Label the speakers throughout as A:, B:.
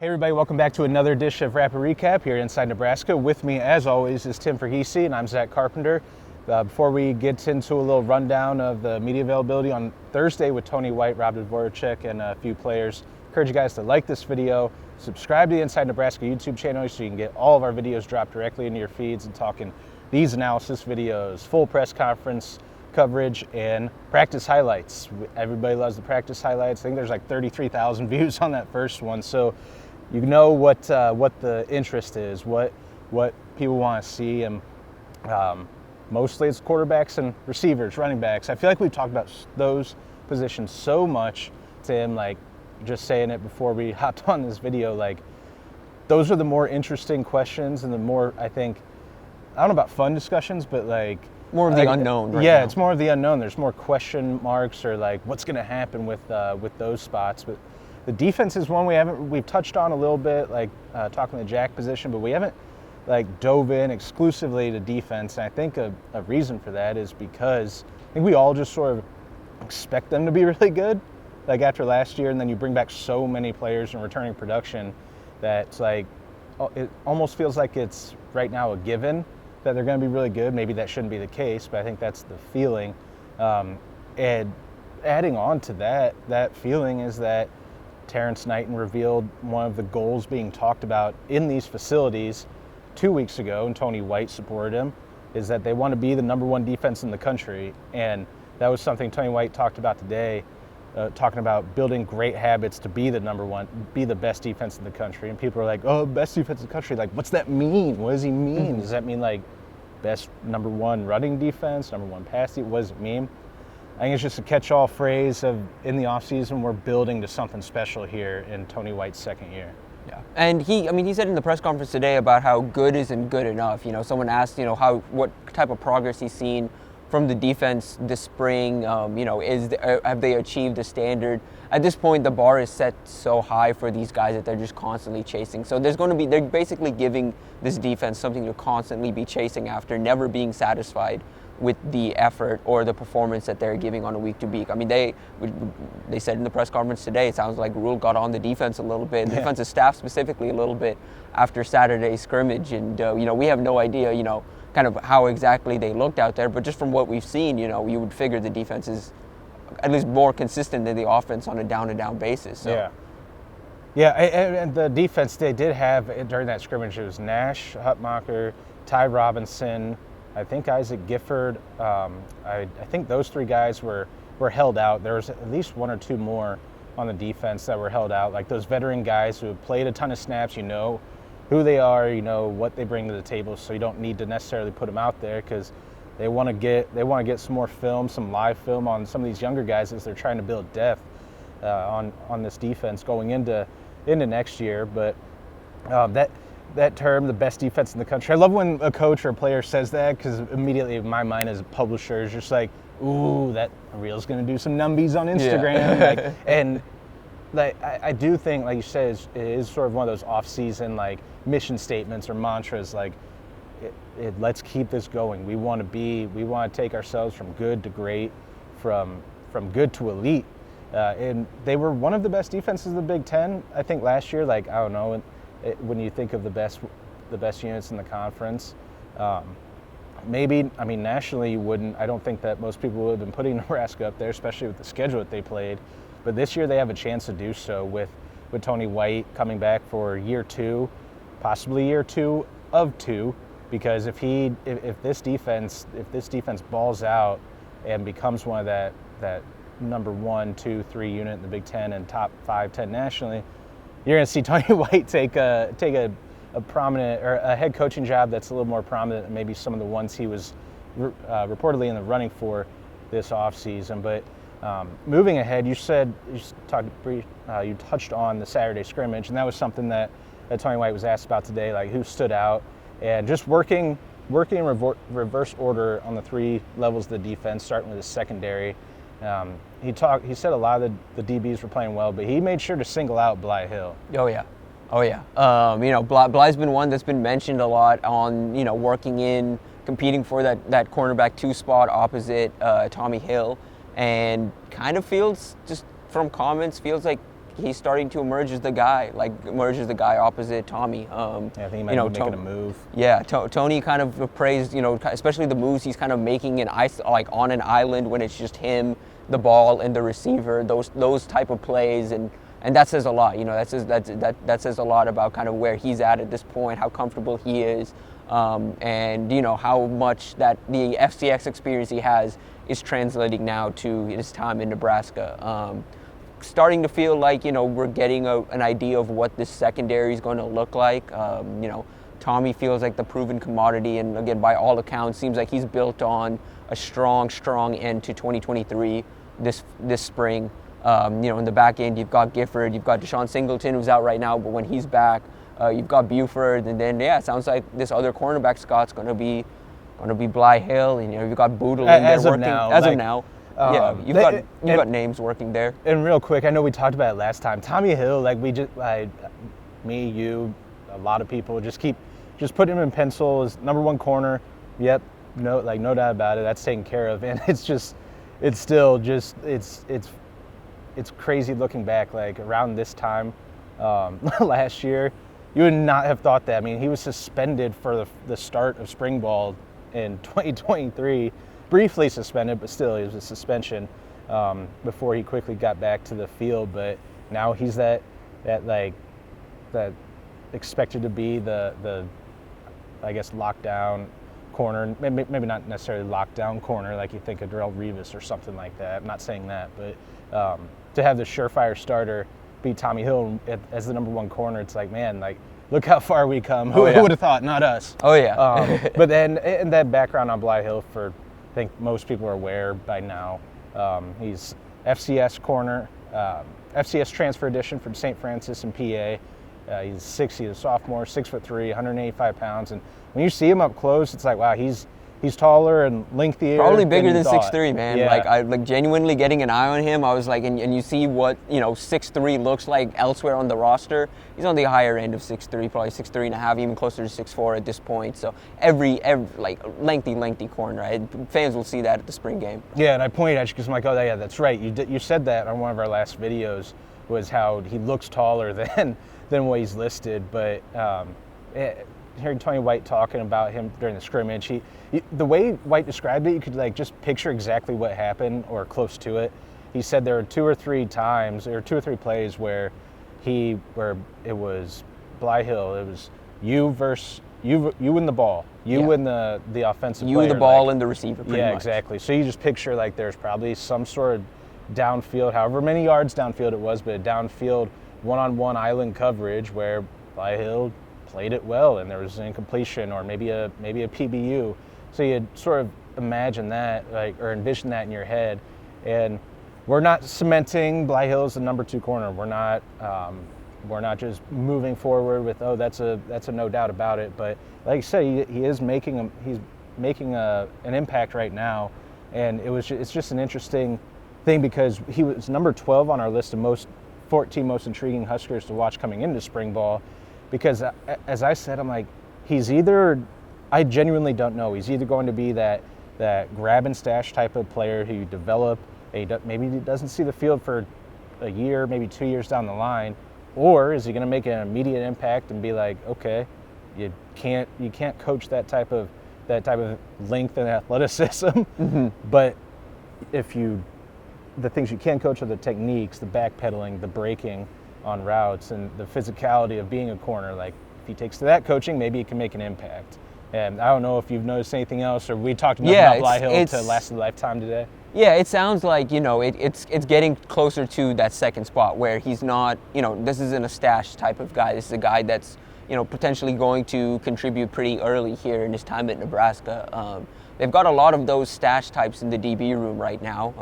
A: Hey everybody, welcome back to another edition of Rapid Recap here inside Nebraska. With me, as always, is Tim Verghese, and I'm Zack Carpenter. Before we get into a little rundown of the media availability on Thursday with Tony White, Rob Dvoracek, and a few players, I encourage you guys to like this video, subscribe to the Inside Nebraska YouTube channel so you can get all of our videos dropped directly into your feeds and talking these analysis videos, full press conference coverage, and practice highlights. Everybody loves the practice highlights. I think there's like 33,000 views on that first one, so you know what the interest is, what people want to see, and mostly it's quarterbacks and receivers, running backs. I feel like we've talked about those positions so much, Tim, like just saying it before we hopped on this video, like those are the more interesting questions and the more, I think, I don't know about fun discussions, but like
B: more of the unknown right
A: yeah,
B: now.
A: It's more of the unknown. There's more question marks or like what's going to happen with those spots. But the defense is one we've touched on a little bit, like talking the jack position, but we haven't like dove in exclusively to defense. And I think a reason for that is because I think we all just sort of expect them to be really good, like after last year, and then you bring back so many players and returning production that it's like it almost feels like it's right now a given that they're going to be really good. Maybe that shouldn't be the case, but I think that's the feeling. And adding on to that feeling is that Terrence Knighton revealed one of the goals being talked about in these facilities 2 weeks ago, and Tony White supported him, is that they want to be the number one defense in the country. And that was something Tony White talked about today, talking about building great habits to be the number one, be the best defense in the country. And people are like, oh, best defense in the country. Like, what's that mean? What does he mean?
B: Mm-hmm.
A: Does that mean like best number one running defense, number one pass defense? What does it mean? I think it's just a catch-all phrase of in the offseason we're building to something special here in Tony White's second year.
B: Yeah, and he said in the press conference today about how good isn't good enough. You know, someone asked, what type of progress he's seen from the defense this spring. Have they achieved the standard? At this point, the bar is set so high for these guys that they're just constantly chasing. So they're basically giving this defense something to constantly be chasing after, never being satisfied with the effort or the performance that they're giving on a week to week. I mean, they said in the press conference today, it sounds like Rule got on the defense a little bit, the defensive staff specifically a little bit after Saturday's scrimmage. And, we have no idea, kind of how exactly they looked out there. But just from what we've seen, you would figure the defense is at least more consistent than the offense on a down-to-down basis. So.
A: Yeah, and the defense they did have during that scrimmage, it was Nash, Hutmacher, Ty Robinson, I think Isaac Gifford. I think those three guys were held out. There was at least one or two more on the defense that were held out, like those veteran guys who have played a ton of snaps. You know who they are, you know what they bring to the table, so you don't need to necessarily put them out there because they want to get some more film, some live film on some of these younger guys as they're trying to build depth on this defense going into next year. But that term, the best defense in the country, I love when a coach or a player says that because immediately in my mind as a publisher is just like, ooh, that Real's going to do some numbies on Instagram. Yeah. I do think, like you said, it is sort of one of those off-season like mission statements or mantras. Like, let's keep this going. We want to take ourselves from good to great, from good to elite. And they were one of the best defenses of the Big Ten, I think, last year. Like, I don't know, when you think of the best units in the conference, nationally you wouldn't. I don't think that most people would have been putting Nebraska up there, especially with the schedule that they played. But this year they have a chance to do so with Tony White coming back for year two, possibly year two of two, because if this defense balls out and becomes one of that number 1, 2, 3 unit in the Big Ten and top 5, 10 nationally, you're going to see Tony White take a prominent or a head coaching job that's a little more prominent than maybe some of the ones he was reportedly in the running for this offseason. But moving ahead, you touched on the Saturday scrimmage, and that was something that Tony White was asked about today, like who stood out, and just working in reverse order on the three levels of the defense, starting with the secondary. He said a lot of the DBs were playing well, but he made sure to single out Bly Hill.
B: Oh yeah. Bly's been one that's been mentioned a lot on, working competing for that cornerback 2 spot opposite Tommy Hill, and kind of feels, just from comments, feels like he's starting to emerge as the guy, opposite Tommy.
A: I think he might be making a move.
B: Yeah, Tony kind of praised, especially the moves he's kind of making on an island when it's just him, the ball, and the receiver. Those type of plays, and that says a lot. That says a lot about kind of where he's at this point, how comfortable he is, and how much that the FCX experience he has is translating now to his time in Nebraska. Starting to feel like, we're getting an idea of what this secondary is going to look like. Tommy feels like the proven commodity, and again, by all accounts, seems like he's built on a strong end to 2023 this spring. In the back end, you've got Gifford, you've got Deshaun Singleton, who's out right now, but when he's back, you've got Buford, and then, it sounds like this other cornerback Scott's going to be Bly Hill, and you've got Boodle in there working. As of now. You've got names working there.
A: And real quick, I know we talked about it last time. Tommy Hill, me, you, a lot of people just put him in pencil as number one corner. Yep, no doubt about it. That's taken care of, and it's crazy looking back. Like around this time last year, you would not have thought that. I mean, he was suspended for the start of spring ball in 2023, briefly suspended, but still, it was a suspension before he quickly got back to the field. But now he's that expected to be the I guess lockdown corner, maybe not necessarily lockdown corner like you think of Darrelle Revis or something like that. I'm not saying that, but to have the surefire starter be Tommy Hill as the number one corner, it's like, man, look how far we come. Who would have thought? Not us.
B: Oh, yeah.
A: But then, and that background on Bly Hill, I think most people are aware by now. He's FCS corner, FCS transfer edition from St. Francis in PA. He's a sophomore, 6'3", 185 pounds. And when you see him up close, it's like, wow, he's taller and lengthier.
B: Probably bigger than 6'3", man.
A: Yeah.
B: I genuinely getting an eye on him. I was like, and you see what 6'3" looks like elsewhere on the roster. He's on the higher end of 6'3", probably 6'3 and a half, even closer to 6'4" at this point. So every lengthy corner. Right? Fans will see that at the spring game.
A: Yeah, and I pointed at you because I'm like, oh yeah, that's right. You said that on one of our last videos, was how he looks taller than what he's listed. But hearing Tony White talking about him during the scrimmage, the way White described it, you could just picture exactly what happened or close to it. He said there were two or three plays where it was Bly Hill, it was you versus you and the ball, and the offensive player.
B: You, the ball, and the receiver. Pretty much.
A: Exactly. So you just picture there's probably some sort of downfield, however many yards downfield it was, but a downfield one-on-one island coverage where Bly Hill played it well, and there was an incompletion or maybe a PBU. So you'd sort of imagine that, or envision that in your head. And we're not cementing Bly Hill as the number two corner. We're not just moving forward with that's a no doubt about it. But like you said, he is making an impact right now, and it's just an interesting thing because he was number 12 on our list of 14 most intriguing Huskers to watch coming into spring ball. Because as I said, I'm like, I genuinely don't know. He's either going to be that grab and stash type of player who you develop, maybe he doesn't see the field for a year, maybe 2 years down the line, or is he going to make an immediate impact and be like, okay, you can't coach that type of length and athleticism,
B: mm-hmm.
A: But the things you can coach are the techniques, the backpedaling, the braking on routes, and the physicality of being a corner. If he takes to that coaching, maybe he can make an impact. And I don't know if you've noticed anything else, or we talked enough about Bly Hill to last a lifetime today.
B: Yeah, it sounds like, it's getting closer to that second spot where he's not, this isn't a stash type of guy. This is a guy that's, potentially going to contribute pretty early here in his time at Nebraska. They've got a lot of those stash types in the DB room right now.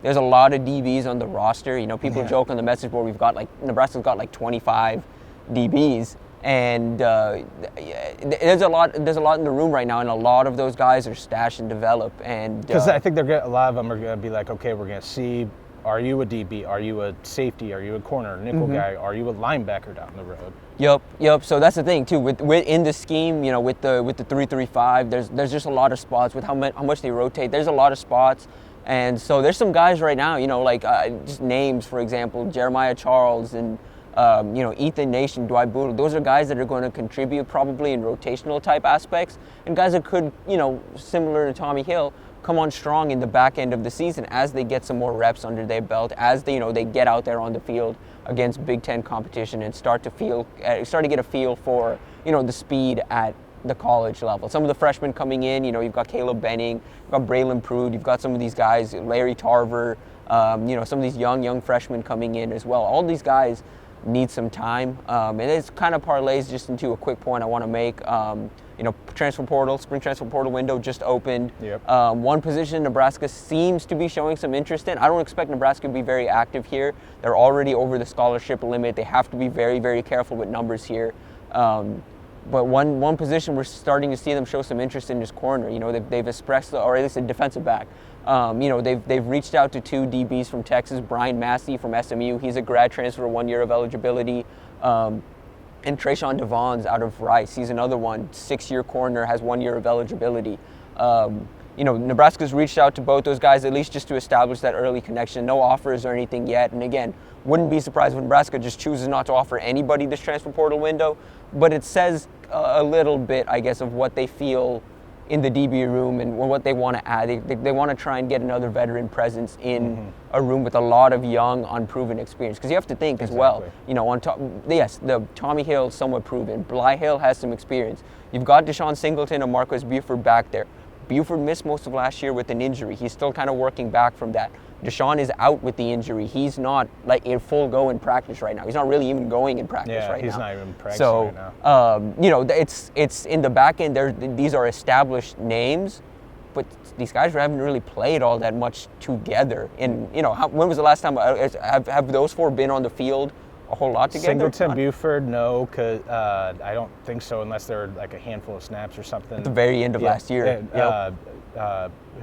B: There's a lot of DBs on the roster. People joke on the message board, Nebraska's got 25 DBs. And there's a lot in the room right now, and a lot of those guys are stash and develop. And
A: because I think a lot of them are going to be like, okay, we're going to see, are you a DB? Are you a safety? Are you a corner, nickel
B: mm-hmm.
A: guy? Are you a linebacker down the road?
B: Yep. So that's the thing too. With in the scheme, with the 3-3-5, there's just a lot of spots with how much they rotate. There's a lot of spots, And so there's some guys right now, like just names, for example, Jeremiah Charles and Ethan Nation, Dwight Boodle. Those are guys that are going to contribute probably in rotational type aspects, and guys that could, similar to Tommy Hill, come on strong in the back end of the season as they get some more reps under their belt, as they get out there on the field against Big Ten competition and start to get a feel for, the speed at the college level. Some of the freshmen coming in, you've got Caleb Benning, you've got Braylon Prude, you've got some of these guys, Larry Tarver, some of these young freshmen coming in as well. All these guys need some time. And it's kind of parlays just into a quick point I want to make. Spring transfer portal window just opened.
A: Yep.
B: One position Nebraska seems to be showing some interest in. I don't expect Nebraska to be very active here. They're already over the scholarship limit. They have to be very, very careful with numbers here. But one position we're starting to see them show some interest in is corner. They've expressed, or at least a defensive back. They've reached out to 2 DBs from Texas. Brian Massey from SMU. He's a grad transfer, 1 year of eligibility. And Trayshawn Devons out of Rice. He's another one, 6-year corner, has 1 year of eligibility. Nebraska's reached out to both those guys, at least just to establish that early connection. No offers or anything yet. And again, wouldn't be surprised if Nebraska just chooses not to offer anybody this transfer portal window. But it says a little bit, I guess, of what they feel in the DB room and what they want to add. They want to try and get another veteran presence in a room with a lot of young, unproven experience. Because you have to think as well, on top, yes, the Tommy Hill is somewhat proven. Bly Hill has some experience. You've got Deshaun Singleton and Marcus Buford back there. Buford missed most of last year with an injury. He's still kind of working back from that. Deshaun is out with the injury. He's not like in full go in practice right now. He's not really even going in practice right now.
A: Yeah, he's not even practicing right
B: now. It's in the back end. These are established names, but these guys haven't really played all that much together. And when was the last time have those 4 been on the field a whole lot together?
A: Singleton, Buford, no, because I don't think so, unless they're like a handful of snaps or something.
B: At the very end of last year.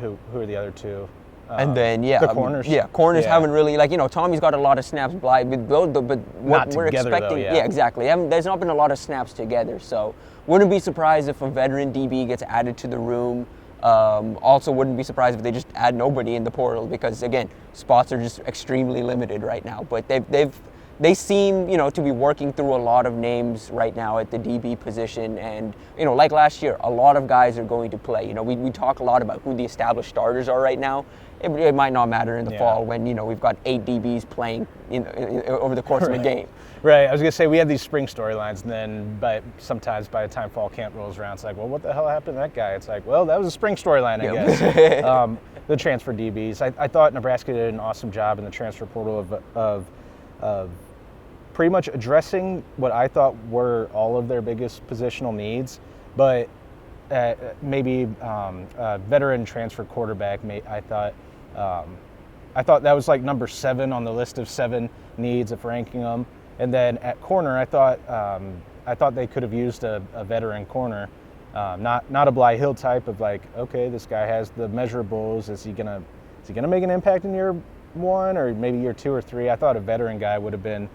A: Who are the other 2?
B: And then, the
A: corners.
B: Corners haven't really, Tommy's got a lot of snaps, but what we're expecting, exactly. There's not been a lot of snaps together, so wouldn't be surprised if a veteran DB gets added to the room. Also wouldn't be surprised if they just add nobody in the portal because, again, spots are just extremely limited right now. But they seem, to be working through a lot of names right now at the DB position. And, like last year, a lot of guys are going to play. We talk a lot about who the established starters are right now. It might not matter in the fall when, we've got 8 DBs playing over the course of a game.
A: Right. I was going to say we have these spring storylines, and then sometimes by the time fall camp rolls around, it's like, well, what the hell happened to that guy? It's like, well, that was a spring storyline, I guess. The transfer DBs. I thought Nebraska did an awesome job in the transfer portal of pretty much addressing what I thought were all of their biggest positional needs, but maybe a veteran transfer quarterback. I thought that was like number 7 on the list of 7 needs of ranking them. And then at corner, I thought they could have used a veteran corner, not a Bly Hill type of like, okay, this guy has the measurables. Is he gonna make an impact in year 1 or maybe year 2 or 3? I thought a veteran guy would have been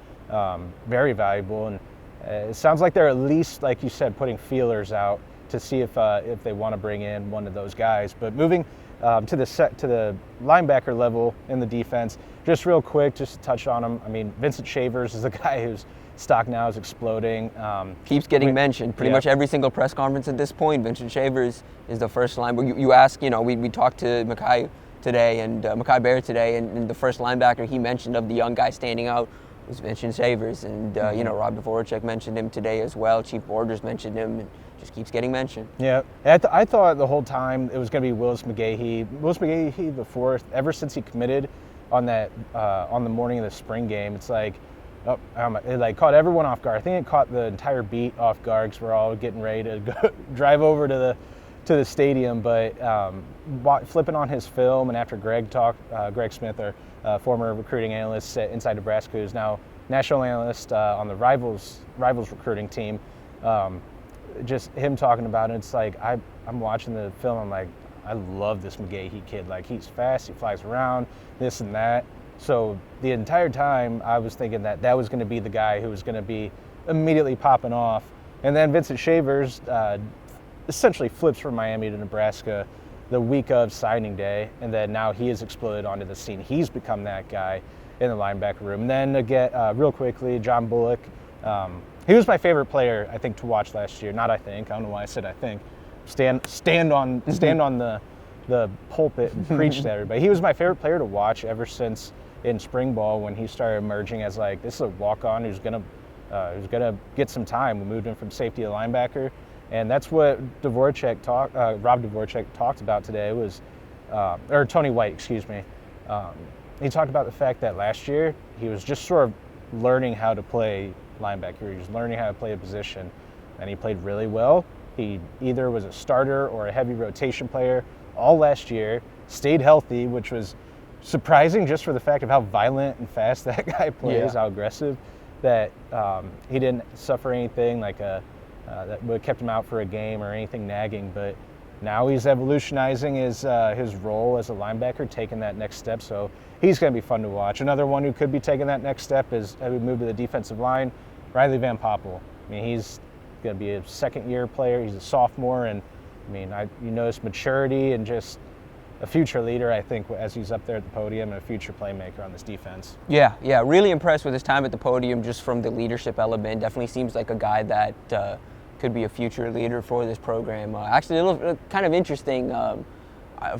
A: very valuable, and it sounds like they're at least, like you said, putting feelers out to see if they want to bring in one of those guys. But moving to the linebacker level in the defense, just real quick, just to touch on him. I mean, Vincent Shavers is a guy whose stock now is exploding.
B: Keeps getting mentioned pretty much every single press conference at this point. Vincent Shavers is the first linebacker. You ask, we talked to Mikai today and Mikai Gbayor today, and the first linebacker he mentioned of the young guy standing out was Vincent Shavers, and Rob Dvoracek mentioned him today as well. Chief Borders mentioned him, and just keeps getting mentioned.
A: Yeah, I thought the whole time it was going to be Willis McGahee. Willis McGahee, the 4th, ever since he committed on the morning of the spring game, it's like, it caught everyone off guard. I think it caught the entire beat off guard because we're all getting ready to go, drive over to the stadium. But flipping on his film, and after Greg Smith, our former recruiting analyst at Inside Nebraska, who's now national analyst on the Rivals recruiting team, just him talking about it, it's like I'm watching the film, I'm like, I love this McGahee kid. Like, he's fast, he flies around, this and that. So the entire time I was thinking that was going to be the guy who was going to be immediately popping off. And then Vincent Shavers essentially flips from Miami to Nebraska. the week of signing day, and then now he has exploded onto the scene. He's become that guy in the linebacker room. And then real quickly, John Bullock. He was my favorite player, I think, to watch last year. Not I think. I don't know why I said I think. Stand on the pulpit and preach to everybody. He was my favorite player to watch ever since in spring ball when he started emerging as like, this is a walk-on who's gonna get some time. We moved him from safety to linebacker, and that's what Rob Dvoracek talked about today. Or Tony White, excuse me. He talked about the fact that last year he was just sort of learning how to play linebacker. He was learning how to play a position, and he played really well. He either was a starter or a heavy rotation player all last year, stayed healthy, which was surprising just for the fact of how violent and fast that guy plays, how aggressive, that he didn't suffer anything like that would have kept him out for a game or anything nagging. But now he's evolutionizing his role as a linebacker, taking that next step. So he's going to be fun to watch. Another one who could be taking that next step is as we move to the defensive line, Riley Van Poppel. I mean, he's going to be a second-year player. He's a sophomore, and I mean, you notice maturity and just a future leader, I think, as he's up there at the podium, and a future playmaker on this defense.
B: Yeah, really impressed with his time at the podium just from the leadership element. Definitely seems like a guy that could be a future leader for this program. Actually, a little kind of interesting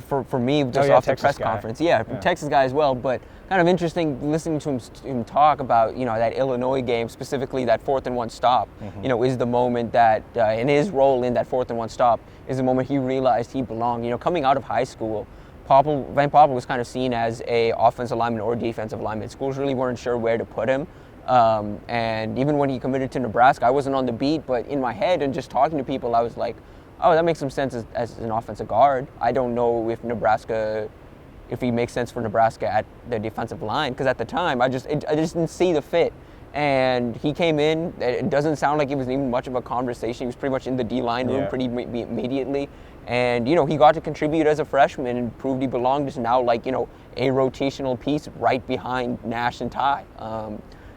B: for me just off the press conference. Yeah, Texas guy as well, but kind of interesting listening to him talk about, that Illinois game, specifically that 4th and 1 stop, is the moment that, in his role in that 4th and 1 stop, is the moment he realized he belonged. Coming out of high school, Van Poppel was kind of seen as a offensive lineman or defensive lineman. Schools really weren't sure where to put him. And even when he committed to Nebraska, I wasn't on the beat, but in my head and just talking to people, I was like, oh, that makes some sense as an offensive guard. I don't know if he makes sense for Nebraska at the defensive line, because at the time, I just didn't see the fit. And he came in, it doesn't sound like it was even much of a conversation. He was pretty much in the D-line room pretty immediately. And, he got to contribute as a freshman and proved he belonged. Is now like, a rotational piece right behind Nash and Ty.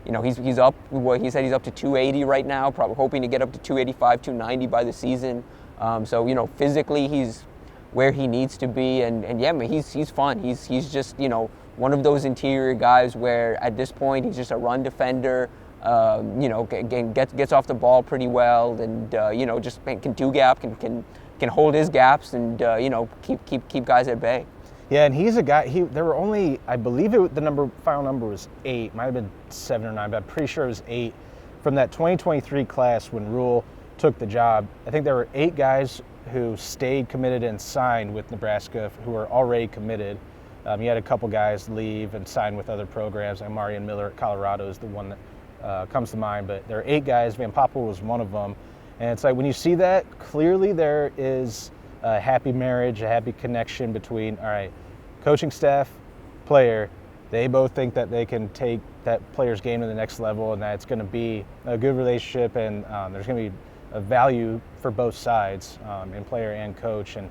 B: He's up, he said he's up to 280 right now, probably hoping to get up to 285, 290 by the season. So, physically he's where he needs to be. And yeah, man, he's fun. He's just, one of those interior guys where at this point he's just a run defender, gets off the ball pretty well, and, just can do gap, can hold his gaps and, keep guys at bay.
A: Yeah, and he's a guy, there were only, I believe the final number was 8, might have been 7 or 9, but I'm pretty sure it was 8 from that 2023 class when Rule took the job. I think there were 8 guys who stayed committed and signed with Nebraska who were already committed. You had a couple guys leave and sign with other programs. Like Marion Miller at Colorado is the one that comes to mind, but there are 8 guys. Van Poppel was one of them. And it's like when you see that, clearly there is a happy marriage, a happy connection between, all right, coaching staff, player, they both think that they can take that player's game to the next level, and that it's going to be a good relationship, and there's going to be a value for both sides, in player and coach. And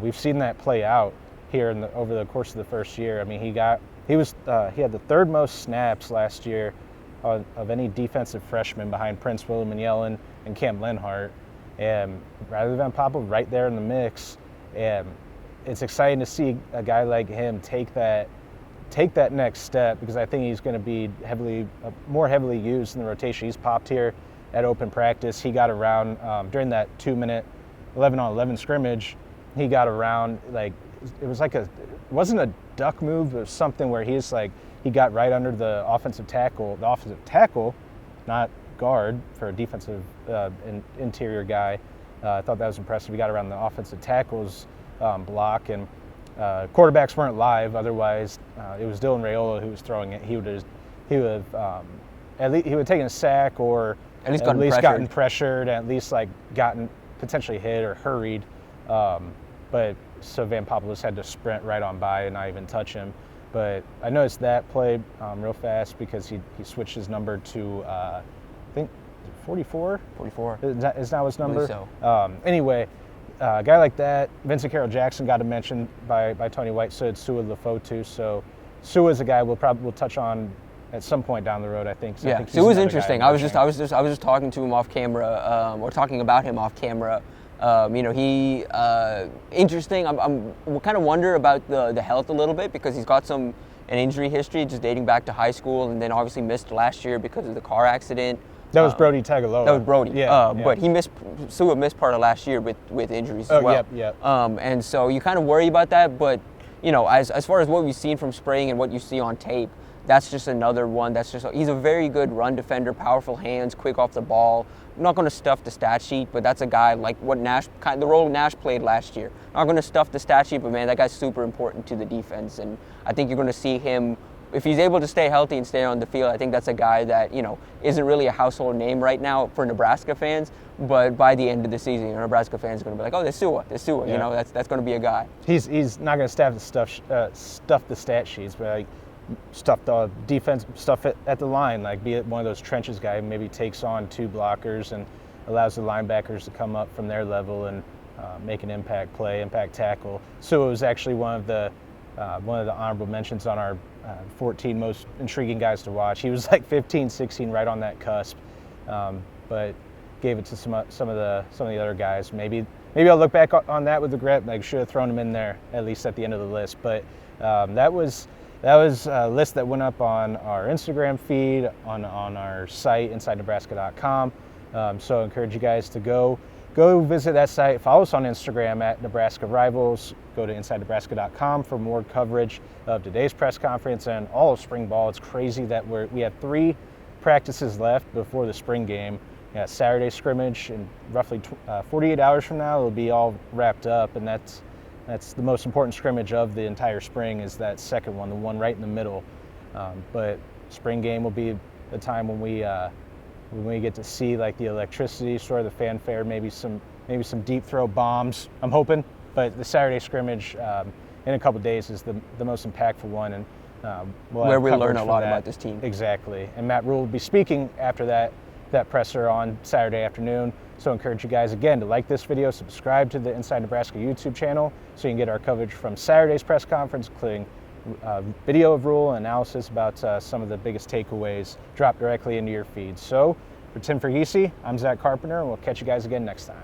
A: we've seen that play out here over the course of the first year. I mean, he had the 3rd most snaps last year of any defensive freshman behind Prince William and Yellen and Cam Lenhart, and Riley Van Poppel right there in the mix. And it's exciting to see a guy like him take that next step, because I think he's going to be more heavily used in the rotation. He's popped here at open practice. He got around during that 2-minute 11-on-11 scrimmage. He got around, like, it wasn't a duck move, it was something where he got right under the offensive tackle, not guard, for a defensive interior guy. I thought that was impressive. He got around the offensive tackle's block, and quarterbacks weren't live. Otherwise, it was Dylan Raiola who was throwing it. He would have taken a sack, or at least gotten pressured, at least like gotten potentially hit or hurried. But so Van Poppel just had to sprint right on by and not even touch him. But I noticed that play real fast, because he switched his number to I think 44. 44 is now his number.
B: So.
A: Anyway, a guy like that, Vincent Carroll Jackson got a mention by Tony White. So did Sua Lefotu. So Sua is a guy we'll touch on at some point down the road, I think. So
B: yeah,
A: I think
B: Sua was interesting. I was just talking to him off camera, or talking about him off camera. He interesting. I'm kind of wonder about the health a little bit because he's got an injury history just dating back to high school, and then obviously missed last year because of the car accident.
A: That was Brody Tagaloa.
B: That was Brody.
A: Yeah.
B: But Sua missed part of last year with injuries as well.
A: Yep.
B: And so you kind of worry about that, but as far as what we've seen from spring and what you see on tape, that's just another one. He's a very good run defender, powerful hands, quick off the ball. I'm not going to stuff the stat sheet, but that's a guy like the role Nash played last year. Not going to stuff the stat sheet, but man, that guy's super important to the defense, and I think you're going to see him. If he's able to stay healthy and stay on the field, I think that's a guy that, isn't really a household name right now for Nebraska fans, but by the end of the season, Nebraska fans are going to be like, oh, there's Sua. Yeah. That's going to be a guy.
A: He's not going to stuff the stat sheets, but like stuff the defense, stuff it at the line, like be it one of those trenches guy, maybe takes on 2 blockers and allows the linebackers to come up from their level and make an impact play, impact tackle. Sua was actually one of the honorable mentions on our 14 most intriguing guys to watch. He was like 15, 16, right on that cusp, but gave it to some of the other guys. Maybe I'll look back on that with regret. Like, should have thrown him in there at least at the end of the list. But that was a list that went up on our Instagram feed, on our site, InsideNebraska.com. So I encourage you guys to go visit that site. Follow us on Instagram at Nebraska Rivals. Go to InsideNebraska.com for more coverage of today's press conference and all of spring ball. It's crazy that we have 3 practices left before the spring game. Saturday scrimmage, and roughly 48 hours from now, it'll be all wrapped up, and that's the most important scrimmage of the entire spring, is that second one, the one right in the middle. But spring game will be the time when we get to see like the electricity, sort of the fanfare, maybe some deep throw bombs, I'm hoping. But the Saturday scrimmage in a couple of days is the most impactful one, and
B: where we learn a lot about this team.
A: Exactly. And Matt Rule will be speaking after that presser on Saturday afternoon. So I encourage you guys again to like this video, subscribe to the Inside Nebraska YouTube channel so you can get our coverage from Saturday's press conference, including video of Rule and analysis about some of the biggest takeaways dropped directly into your feed. So for Tim Verghese, I'm Zack Carpenter, and we'll catch you guys again next time.